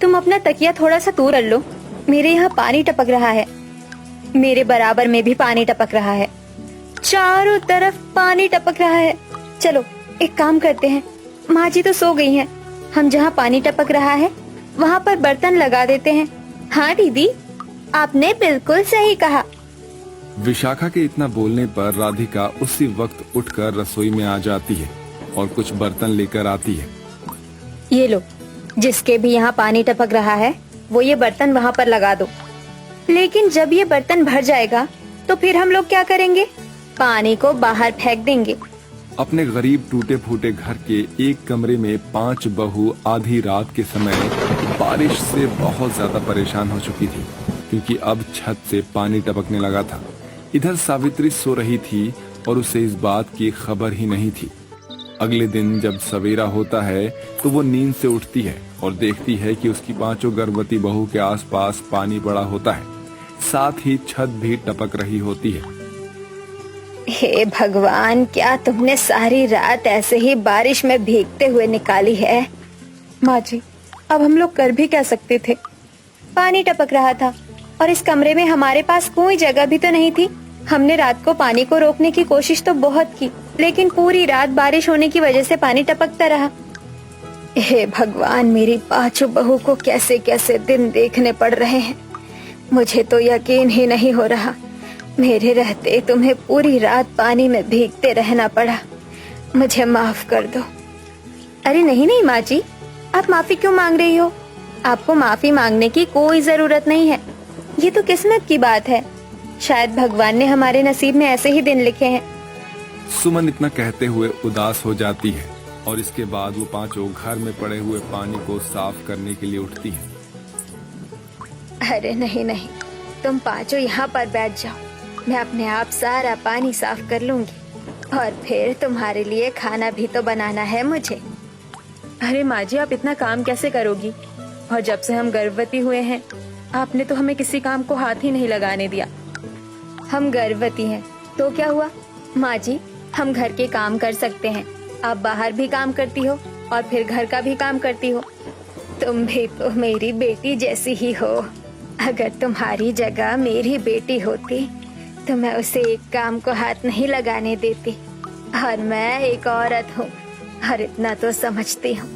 तुम अपना तकिया थोड़ा सा दूर कर लो, मेरे यहाँ पानी टपक रहा है। मेरे बराबर में भी पानी टपक रहा है, चारों तरफ पानी टपक रहा है। चलो एक काम करते हैं, माँ जी तो सो गई हैं, हम जहाँ पानी टपक रहा है वहाँ पर बर्तन लगा देते हैं। हाँ दीदी, आपने बिल्कुल सही कहा। विशाखा के इतना बोलने पर राधिका उसी वक्त उठकर रसोई में आ जाती है और कुछ बर्तन लेकर आती है। ये लो, जिसके भी यहाँ पानी टपक रहा है वो ये बर्तन वहाँ पर लगा दो। लेकिन जब ये बर्तन भर जाएगा तो फिर हम लोग क्या करेंगे? पानी को बाहर फेंक देंगे। अपने गरीब टूटे फूटे घर के एक कमरे में 5 बहू आधी रात के समय बारिश से बहुत ज्यादा परेशान हो चुकी थी, क्योंकि अब छत से पानी टपकने लगा था। इधर सावित्री सो रही थी और उसे इस बात की खबर ही नहीं थी। अगले दिन जब सवेरा होता है तो वो नींद से उठती है और देखती है कि उसकी 5 गर्भवती बहू के आसपास पानी पड़ा होता है, साथ ही छत भी टपक रही होती है। हे भगवान, क्या तुमने सारी रात ऐसे ही बारिश में भीगते हुए निकाली है? माँ जी, अब हम लोग कर भी क्या सकते थे? पानी टपक रहा था और इस कमरे में हमारे पास कोई जगह भी तो नहीं थी। हमने रात को पानी को रोकने की कोशिश तो बहुत की, लेकिन पूरी रात बारिश होने की वजह से पानी टपकता रहा। हे भगवान, मेरी 5 बहू को कैसे कैसे दिन देखने पड़ रहे हैं। मुझे तो यकीन ही नहीं हो रहा, मेरे रहते तुम्हें पूरी रात पानी में भीगते रहना पड़ा। मुझे माफ कर दो। अरे नहीं नहीं माँ जी, आप माफी क्यों मांग रही हो? आपको माफी मांगने की कोई जरूरत नहीं है। ये तो किस्मत की बात है, शायद भगवान ने हमारे नसीब में ऐसे ही दिन लिखे हैं। सुमन इतना कहते हुए उदास हो जाती है और इसके बाद वो 5 घर में पड़े हुए पानी को साफ करने के लिए उठती है। अरे नहीं नहीं, तुम 5 यहाँ पर बैठ जाओ, मैं अपने आप सारा पानी साफ कर लूंगी और फिर तुम्हारे लिए खाना भी तो बनाना है मुझे। अरे माँ जी, आप इतना काम कैसे करोगी? और जब से हम गर्भवती हुए हैं आपने तो हमें किसी काम को हाथ ही नहीं लगाने दिया। हम गर्भवती हैं तो क्या हुआ माँ जी, हम घर के काम कर सकते हैं। आप बाहर भी काम करती हो और फिर घर का भी काम करती हो। तुम भी तो मेरी बेटी जैसी ही हो। अगर तुम्हारी जगह मेरी बेटी होती तो मैं उसे एक काम को हाथ नहीं लगाने देती। और मैं एक औरत हूँ और इतना तो समझती हूँ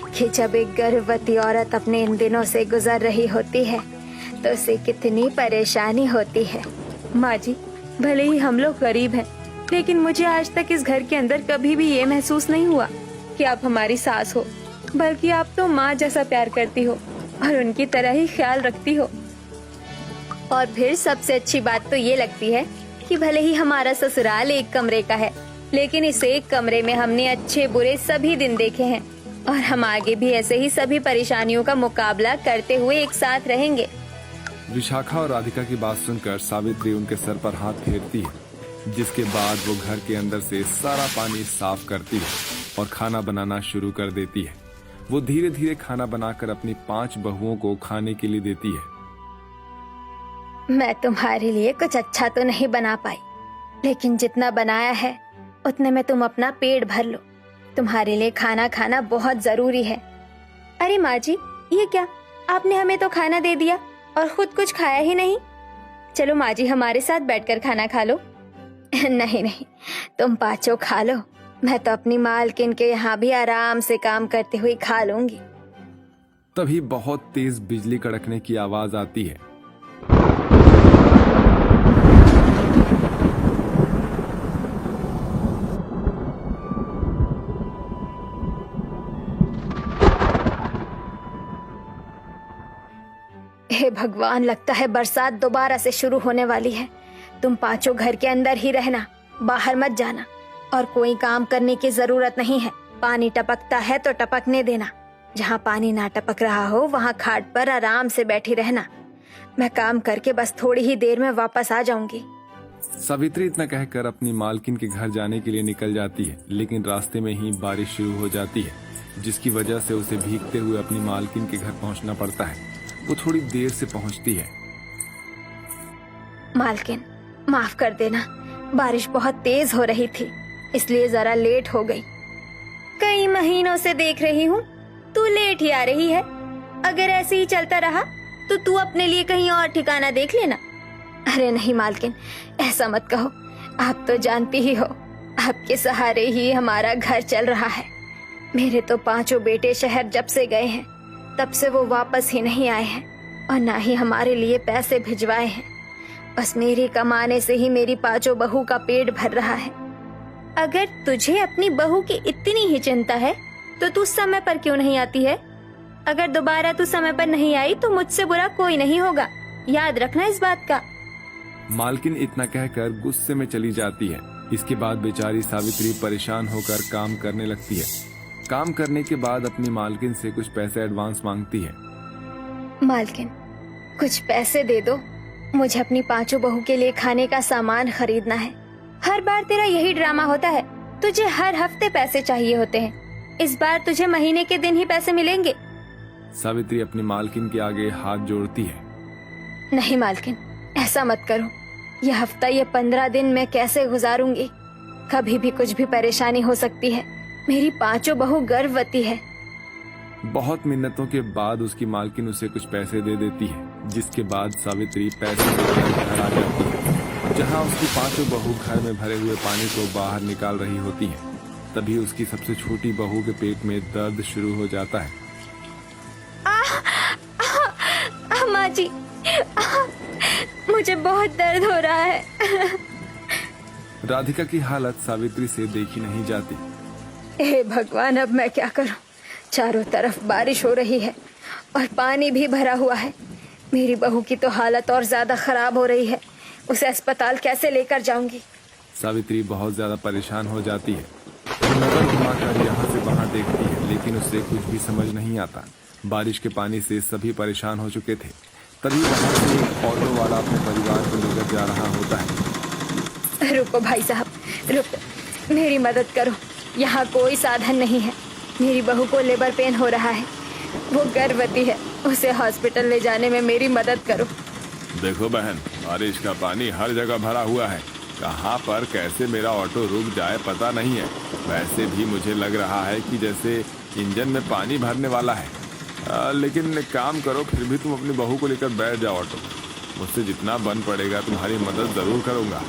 कि जब एक गर्भवती औरत अपने इन दिनों से गुजर रही होती है तो उसे कितनी परेशानी होती है। माँ जी, भले ही हम लोग गरीब हैं, लेकिन मुझे आज तक इस घर के अंदर कभी भी ये महसूस नहीं हुआ कि आप हमारी सास हो, बल्कि आप तो माँ जैसा प्यार करती हो और उनकी तरह ही ख्याल रखती हो। और फिर सबसे अच्छी बात तो ये लगती है कि भले ही हमारा ससुराल एक कमरे का है, लेकिन इस एक कमरे में हमने अच्छे बुरे सभी दिन देखे हैं और हम आगे भी ऐसे ही सभी परेशानियों का मुकाबला करते हुए एक साथ रहेंगे। विशाखा और राधिका की बात सुनकर सावित्री उनके सर पर हाथ फेरती है, जिसके बाद वो घर के अंदर से सारा पानी साफ करती है और खाना बनाना शुरू कर देती है। वो धीरे धीरे खाना बनाकर अपनी 5 बहुओं को खाने के लिए देती है। मैं तुम्हारे लिए कुछ अच्छा तो नहीं बना पाई, लेकिन जितना बनाया है उतने में तुम अपना पेट भर लो। तुम्हारे लिए खाना खाना बहुत जरूरी है। अरे माँ जी, ये क्या, आपने हमें तो खाना दे दिया और खुद कुछ खाया ही नहीं। चलो माँ जी, हमारे साथ बैठकर खाना खा लो। नहीं नहीं, तुम 5 खा लो, मैं तो अपनी मालकिन के यहाँ भी आराम से काम करते हुए खा लूंगी। तभी बहुत तेज बिजली कड़कने की आवाज आती है। हे भगवान, लगता है बरसात दोबारा से शुरू होने वाली है। तुम 5 घर के अंदर ही रहना, बाहर मत जाना और कोई काम करने की जरूरत नहीं है। पानी टपकता है तो टपकने देना, जहाँ पानी ना टपक रहा हो वहाँ खाट पर आराम से बैठी रहना। मैं काम करके बस थोड़ी ही देर में वापस आ जाऊंगी। सावित्री इतना कहकर अपनी मालकिन के घर जाने के लिए निकल जाती है, लेकिन रास्ते में ही बारिश शुरू हो जाती है, जिसकी वजह से उसे भीगते हुए अपनी मालकिन के घर पहुंचना पड़ता है। वो थोड़ी देर से पहुंचती है। मालकिन, माफ कर देना, बारिश बहुत तेज हो रही थी इसलिए जरा लेट हो गई। कई महीनों से देख रही हूँ तू लेट ही आ रही है। अगर ऐसे ही चलता रहा तो तू अपने लिए कहीं और ठिकाना देख लेना। अरे नहीं मालकिन, ऐसा मत कहो। आप तो जानती ही हो, आपके सहारे ही हमारा घर चल रहा है। मेरे तो 5 बेटे शहर जब से गए हैं तब से वो वापस ही नहीं आए हैं और ना ही हमारे लिए पैसे भिजवाए हैं। बस मेरी कमाने से ही मेरी 5 बहू का पेट भर रहा है। अगर तुझे अपनी बहू की इतनी ही चिंता है तो तू समय पर क्यों नहीं आती है? अगर दोबारा तू समय पर नहीं आई तो मुझसे बुरा कोई नहीं होगा, याद रखना इस बात का। मालकिन इतना कहकर गुस्से में चली जाती है। इसके बाद बेचारी सावित्री परेशान होकर काम करने लगती है। काम करने के बाद अपनी मालकिन से कुछ पैसे एडवांस मांगती है। मालकिन, कुछ पैसे दे दो, मुझे अपनी 5 बहू के लिए खाने का सामान खरीदना है। हर बार तेरा यही ड्रामा होता है, तुझे हर हफ्ते पैसे चाहिए होते हैं। इस बार तुझे महीने के दिन ही पैसे मिलेंगे। सावित्री अपनी मालकिन के आगे हाथ जोड़ती है। नहीं मालकिन, ऐसा मत करो। यह हफ्ता, ये 15 दिन मैं कैसे गुजारूंगी? कभी भी कुछ भी परेशानी हो सकती है। मेरी 5 बहू गर्भवती है। बहुत मिन्नतों के बाद उसकी मालकिन उसे कुछ पैसे दे देती है, जिसके बाद सावित्री पैसे लेकर घर आ जाती है, जहां उसकी 5 बहू घर में भरे हुए पानी को बाहर निकाल रही होती हैं। तभी उसकी सबसे छोटी बहू के पेट में दर्द शुरू हो जाता है। माँ जी, मुझे बहुत दर्द हो रहा है। राधिका की हालत सावित्री से देखी नहीं जाती। हे भगवान, अब मैं क्या करूं? चारों तरफ बारिश हो रही है और पानी भी भरा हुआ है। मेरी बहू की तो हालत और ज्यादा खराब हो रही है। उसे अस्पताल कैसे लेकर जाऊंगी? सावित्री बहुत ज्यादा परेशान हो जाती है। वो नजर घुमाकर यहाँ से वहाँ देखती है, लेकिन उसे कुछ भी समझ नहीं आता। बारिश के पानी से सभी परेशान हो चुके थे। तभी वहाँ से एक ऑटो वाला अपने परिवार को लेकर जा रहा होता है। रुको भाई साहब, रुको, मेरी मदद करो। यहाँ कोई साधन नहीं है। मेरी बहू को लेबर पेन हो रहा है, वो गर्भवती है। उसे हॉस्पिटल ले जाने में मेरी मदद करो। देखो बहन, बारिश का पानी हर जगह भरा हुआ है। कहाँ पर कैसे मेरा ऑटो रुक जाए पता नहीं है। वैसे भी मुझे लग रहा है कि जैसे इंजन में पानी भरने वाला है। लेकिन एक काम करो, फिर भी तुम अपनी बहू को लेकर बैठ जाओ ऑटो। मुझसे जितना बन पड़ेगा तुम्हारी मदद जरूर करूंगा।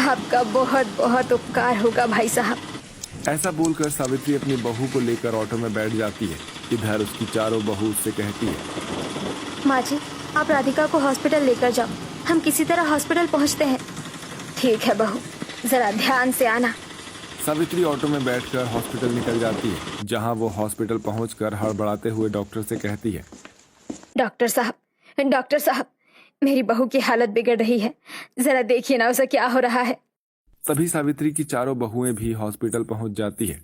आपका बहुत बहुत उपकार होगा भाई साहब। ऐसा बोलकर सावित्री अपनी बहू को लेकर ऑटो में बैठ जाती है। इधर उसकी चारों बहू उससे कहती है, माँ जी, आप राधिका को हॉस्पिटल लेकर जाओ। हम किसी तरह हॉस्पिटल पहुँचते हैं। ठीक है बहू, जरा ध्यान से आना। सावित्री ऑटो में बैठकर हॉस्पिटल निकल जाती है, जहां वो हॉस्पिटल पहुंचकर हड़बड़ाते हुए डॉक्टर से कहती है, डॉक्टर साहब, मेरी बहू की हालत बिगड़ रही है। जरा देखिए ना उसे क्या हो रहा है। तभी सावित्री की चारों बहुएं भी हॉस्पिटल पहुंच जाती है।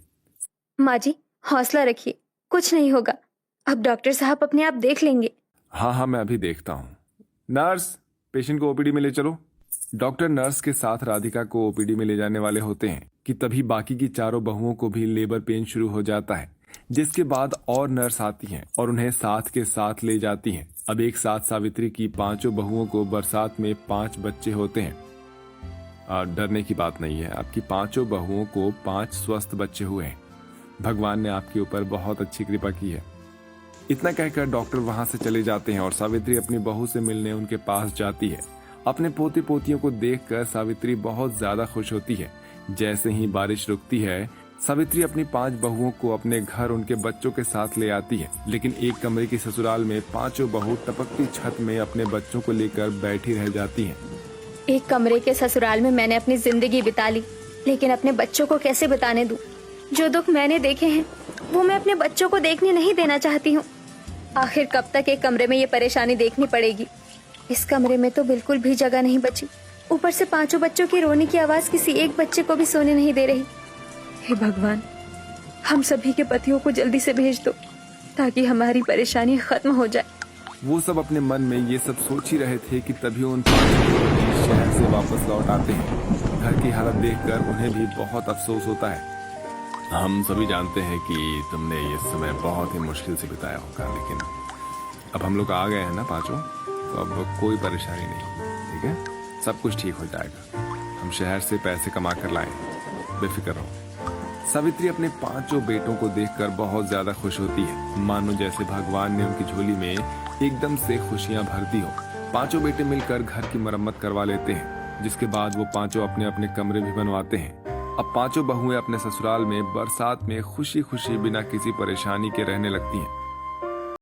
माँ जी, हौसला रखिए, कुछ नहीं होगा। अब डॉक्टर साहब अपने आप देख लेंगे। हाँ, मैं अभी देखता हूँ। नर्स, पेशेंट को ओपीडी में ले चलो। डॉक्टर नर्स के साथ राधिका को ओपीडी में ले जाने वाले होते हैं कि तभी बाकी की चारों बहुओं को भी लेबर पेन शुरू हो जाता है, जिसके बाद और नर्स आती हैं और उन्हें साथ के साथ ले जाती हैं। अब एक साथ सावित्री की 5 बहुओं को बरसात में 5 बच्चे होते हैं। डरने की बात नहीं है, आपकी 5 बहुओं को 5 स्वस्थ बच्चे हुए हैं। भगवान ने आपके ऊपर बहुत अच्छी कृपा की है। इतना कहकर डॉक्टर वहां से चले जाते हैं और सावित्री अपनी बहू से मिलने उनके पास जाती है। अपने पोते पोतियों को देखकर सावित्री बहुत ज्यादा खुश होती है। जैसे ही बारिश रुकती है, सावित्री अपनी 5 बहुओं को अपने घर उनके बच्चों के साथ ले आती है। लेकिन एक कमरे की ससुराल में 5 बहू टपकती छत में अपने बच्चों को लेकर बैठी रह जाती हैं। एक कमरे के ससुराल में मैंने अपनी जिंदगी बिता ली, लेकिन अपने बच्चों को कैसे बताने दूं? जो दुख मैंने देखे हैं वो मैं अपने बच्चों को देखने नहीं देना चाहती हूँ। आखिर कब तक एक कमरे में ये परेशानी देखनी पड़ेगी? इस कमरे में तो बिल्कुल भी जगह नहीं बची। ऊपर से 5 बच्चों की रोने की आवाज किसी एक बच्चे को भी सोने नहीं दे रही। हे भगवान, हम सभी के पतियों को जल्दी से भेज दो ताकि हमारी परेशानी खत्म हो जाए। वो सब अपने मन में ये सब सोच ही रहे थे कि तभी उन 5 लोग शहर से वापस लौट आते हैं। घर की हालत देखकर उन्हें भी बहुत अफसोस होता है। हम सभी जानते हैं कि तुमने ये समय बहुत ही मुश्किल से बिताया होगा, लेकिन अब हम लोग आ गए हैं ना 5, तो अब कोई परेशानी नहीं। ठीक है, सब कुछ ठीक हो जाएगा। हम शहर से पैसे कमा कर लाए, बेफिक्र रहो। सावित्री अपने पांचों बेटों को देखकर बहुत ज्यादा खुश होती है, मानो जैसे भगवान ने उनकी झोली में एकदम से खुशियां भर दी हो। पांचों बेटे मिलकर घर की मरम्मत करवा लेते हैं, जिसके बाद वो पांचों अपने अपने कमरे भी बनवाते हैं। अब पांचों बहुएं अपने ससुराल में बरसात में खुशी खुशी बिना किसी परेशानी के रहने लगती हैं।